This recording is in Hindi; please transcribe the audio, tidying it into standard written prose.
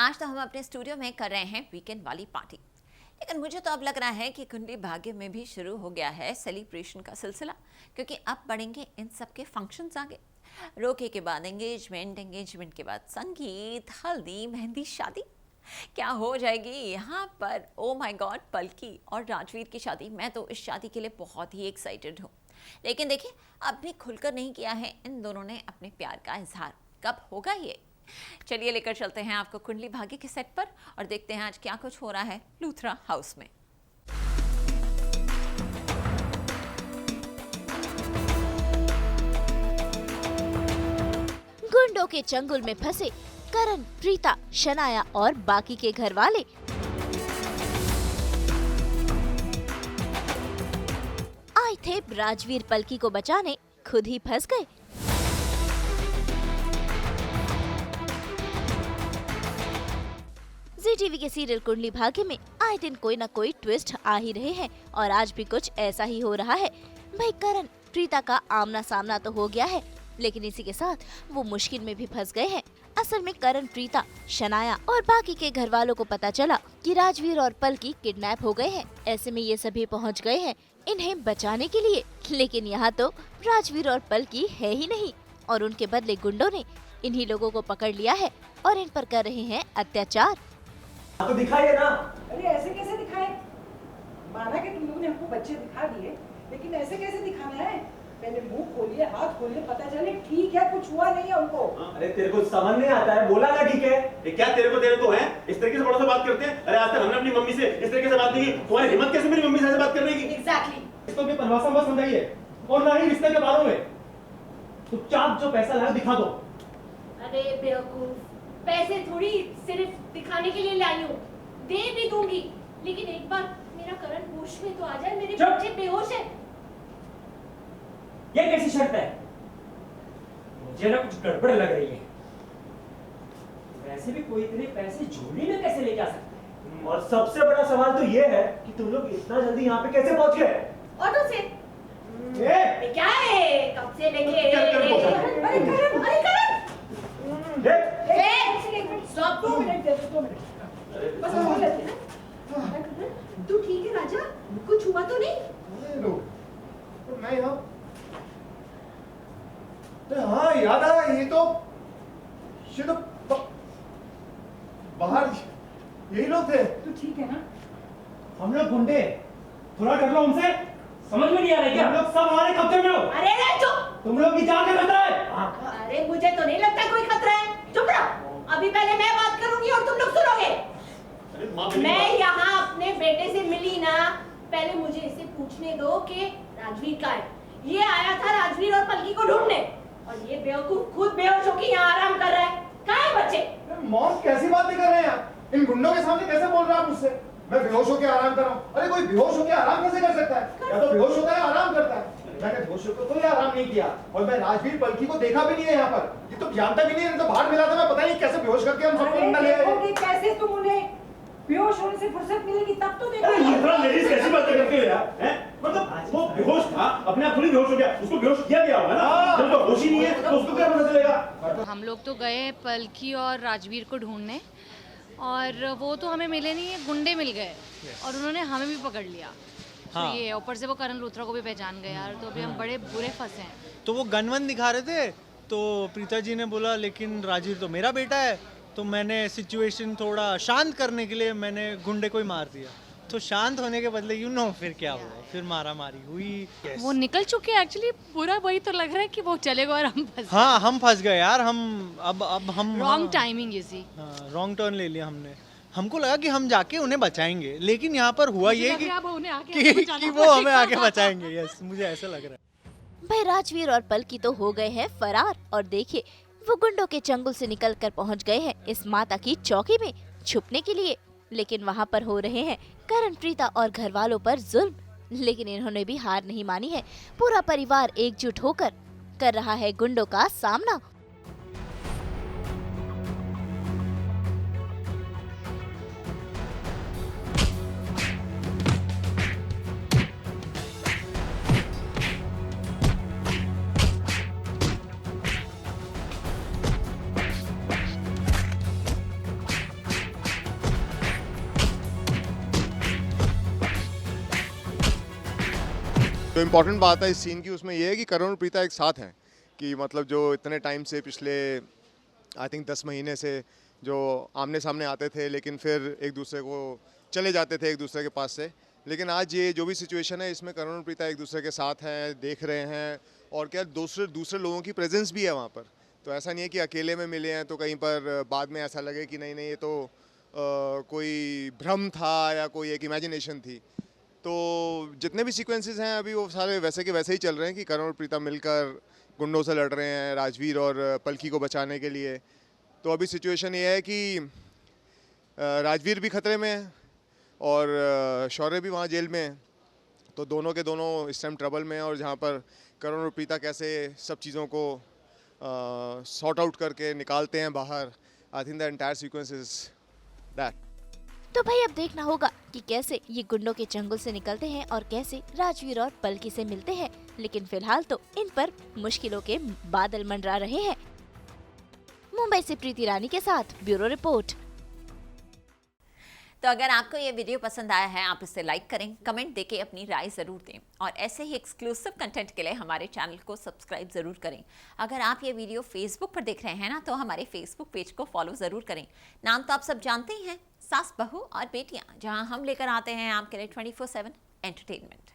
आज तो हम अपने स्टूडियो में कर रहे हैं वीकेंड वाली पार्टी, लेकिन मुझे तो अब लग रहा है कि कुंडली भाग्य में भी शुरू हो गया है सेलिब्रेशन का सिलसिला, क्योंकि अब बढ़ेंगे इन सब के फंक्शंस आगे। रोके के बाद एंगेजमेंट, एंगेजमेंट के बाद संगीत, हल्दी, मेहंदी, शादी क्या हो जाएगी यहाँ पर। ओ माय गॉड, पलकी और राजवीर की शादी। मैं तो इस शादी के लिए बहुत ही एक्साइटेड हूँ, लेकिन देखिए अब भी खुलकर नहीं किया है इन दोनों ने अपने प्यार का इजहार। कब होगा ये? चलिए लेकर चलते हैं आपको कुंडली भाग्य के सेट पर और देखते हैं आज क्या कुछ हो रहा है लूथरा हाउस में। गुंडों के चंगुल में फंसे करण, प्रीता, शनाया और बाकी के घर वाले। आए थे राजवीर पलकी को बचाने, खुद ही फंस गए। जी टीवी के सीरियल कुंडली भाग्य में आए दिन कोई न कोई ट्विस्ट आ ही रहे हैं और आज भी कुछ ऐसा ही हो रहा है। भाई करण प्रीता का आमना सामना तो हो गया है, लेकिन इसी के साथ वो मुश्किल में भी फंस गए हैं। असल में करण, प्रीता, शनाया और बाकी के घर वालों को पता चला कि राजवीर और पलकी किडनैप हो गए हैं। ऐसे में ये सभी पहुंच गए हैं इन्हें बचाने के लिए, लेकिन यहाँ तो राजवीर और पलकी है ही नहीं और उनके बदले गुंडों ने इन्हीं लोगों को पकड़ लिया है और इन पर कर रहे हैं अत्याचार। तो दिखाइए ना। अरे ऐसे कैसे दिखाए? माना कि तुम लोगों ने हमको बच्चे दिखा दिए, लेकिन ऐसे कैसे दिखाना है? पहले मुंह खोलिए, हाथ खोलिए, पता चले ठीक है, कुछ हुआ नहीं है उनको। अरे तेरे को समझ नहीं आता है, बोला ना ठीक है। ये क्या तेरे को देने तो है? इस तरीके से बड़ों से बात करते हैं? अरे आज तक हमने अपनी मम्मी से इस तरीके से बात नहीं की, तुम्हारी हिम्मत कैसे मेरी मम्मी से ऐसे बात करने की? एग्जैक्टली। इसको भी बनवासा मत समझाइए और ना ही रिश्ते के बारे में। चुपचाप जो पैसा लाया दिखा दो। अरे बेवकूफ, पैसे थोड़ी सिर्फ दिखाने के लिए लाई हूँ, दे भी दूंगी, लेकिन एक बार मेरा करण होश में तो आ जाए। मेरे बच्चे बेहोश है। ये कैसी शर्त है? मुझे ना कुछ गड़बड़ लग रही है। वैसे भी कोई इतने पैसे झोली में कैसे लेके आ सकता है? और सबसे बड़ा सवाल तो ये है कि तुम लोग इतना जल्दी यहाँ पे कैसे पहुंच गए? ऑटो से। ए? क्या है? कब से लेके अरे करण, स्टॉप। 2 मिनट दे दो, 2 मिनट बस बोल लेते हैं। तू ठीक है राजा? कुछ हुआ तो नहीं? तो मैं यहाँ हाँ याद आया, ये तो बाहर यही लोग थे। तू ठीक है ना? हम लोग गुंडे, थोड़ा डर लो हमसे। समझ में नहीं आ रहा क्या? हम लोग सब हमारे कब्जे में हो। अरे रे चुप। तुम लोग की जान का खतरा है। अरे मुझे तो नहीं लगता कोई खतरा है। चुप रहो, अभी पहले मैं बात करूंगी और तुम लोग सुनोगे। मैं यहाँ अपने बेटे से मिली ना, पहले मुझे इसे पूछने दो कि राजवीर का है। ये आया था राजवीर और पलकी को ढूंढने, और ये बेवकूफ खुद बेहोश होकर यहाँ आराम कर रहा है। कहाँ है बच्चे? मॉम कैसी बातें कर रहे हैं आप? इन गुंडों के सामने कैसे बोल रहे हैं आप मुझसे? मैं बेहोश होकर आराम कर रहा हूँ। अरे कोई बेहोश होकर आराम कैसे कर सकता है? या तो बेहोश होता है आराम करता है। मैंने बेहोश होकर कोई आराम नहीं किया और मैं राजवीर पलकी को देखा भी नहीं है यहाँ पर। ये तो जानता भी नहीं है, तो बाहर मिला था। मैं पता नहीं कैसे बेहोश करके हम सबको अंदर ले आए। देखोगे कैसे तुम उन्हें? बेहोश होने से फुर्सत मिलेगी तब तो देखो। अरे ये थोड़ा लेडीज कैसी बातें करते हो यार? हैं? मतलब वो बेहोश था, अपने आप थोड़ी बेहोश हो गया, उसको बेहोश किया गया होगा ना। जब वो होश ही नहीं है तो उसको क्या पता चलेगा? हम लोग तो गए पलकी और राजवीर को ढूंढने, और वो तो हमें मिले नहीं, गुंडे मिल गए और उन्होंने हमें भी पकड़ लिया। हाँ। तो ये ऊपर से वो करण लूथरा को भी पहचान गए यार, तो अभी हम बड़े बुरे फंसे हैं। तो वो गनवन दिखा रहे थे, तो प्रीता जी ने बोला लेकिन राजवीर तो मेरा बेटा है, तो मैंने सिचुएशन थोड़ा शांत करने के लिए मैंने गुंडे को ही मार दिया। तो शांत होने के बदले फिर क्या हुआ, फिर मारा मारी हुई। वो निकल चुके हैं एक्चुअली। पूरा वही तो लग रहा है कि वो चले गए और हम फंस गए। हाँ, हम फंस गए यार। हम अब हम रॉन्ग टाइमिंग इसी। रॉन्ग टर्न ले लिया हमने। हमको लगा कि हम जाके उन्हें बचाएंगे, लेकिन यहाँ पर हुआ ये कि वो हमें आके बचाएंगे। यस, मुझे ऐसा लग रहा है। भाई राजवीर और पलकी तो हो गए हैं फरार और देखिए वो गुंडों के चंगुल से निकलकर पहुंच गए हैं इस माता की चौकी में छुपने के लिए, लेकिन वहां पर हो रहे हैं करण, प्रीता और घर वालों पर जुल्म। लेकिन इन्होंने भी हार नहीं मानी है। पूरा परिवार एकजुट होकर कर रहा है गुंडों का सामना। जो इम्पोर्टेंट बात है इस सीन की उसमें ये है कि करण और प्रीता एक साथ हैं, कि मतलब जो इतने टाइम से पिछले आई थिंक 10 महीने से जो आमने सामने आते थे लेकिन फिर एक दूसरे को चले जाते थे एक दूसरे के पास से, लेकिन आज ये जो भी सिचुएशन है इसमें करण और प्रीता एक दूसरे के साथ हैं, देख रहे हैं, और क्या दूसरे लोगों की प्रेजेंस भी है वहाँ पर। तो ऐसा नहीं है कि अकेले में मिले हैं तो कहीं पर बाद में ऐसा लगे कि नहीं ये तो कोई भ्रम था या कोई एक इमेजिनेशन थी। तो जितने भी सीक्वेंसेस हैं अभी वो सारे वैसे के वैसे ही चल रहे हैं कि करण और प्रीता मिलकर गुंडों से लड़ रहे हैं राजवीर और पलकी को बचाने के लिए। तो अभी सिचुएशन ये है कि राजवीर भी खतरे में है और शौर्य भी वहाँ जेल में है, तो दोनों के दोनों इस टाइम ट्रबल में हैं। और जहाँ पर करण और प्रीता कैसे सब चीज़ों को सॉर्ट आउट करके निकालते हैं बाहर, I think the entire sequence is that. तो भाई अब देखना होगा कि कैसे ये गुंडों के चंगुल से निकलते हैं और कैसे राजवीर और पलकी से मिलते हैं, लेकिन फिलहाल तो इन पर मुश्किलों के बादल मंडरा रहे हैं। मुंबई से प्रीति रानी के साथ ब्यूरो रिपोर्ट। तो अगर आपको ये वीडियो पसंद आया है आप इसे लाइक करें, कमेंट देके अपनी राय ज़रूर दें और ऐसे ही एक्सक्लूसिव कंटेंट के लिए हमारे चैनल को सब्सक्राइब ज़रूर करें। अगर आप ये वीडियो फेसबुक पर देख रहे हैं ना तो हमारे फेसबुक पेज को फॉलो ज़रूर करें। नाम तो आप सब जानते ही हैं, सास बहू और बेटियाँ, जहाँ हम लेकर आते हैं आपके लिए 24/7 एंटरटेनमेंट।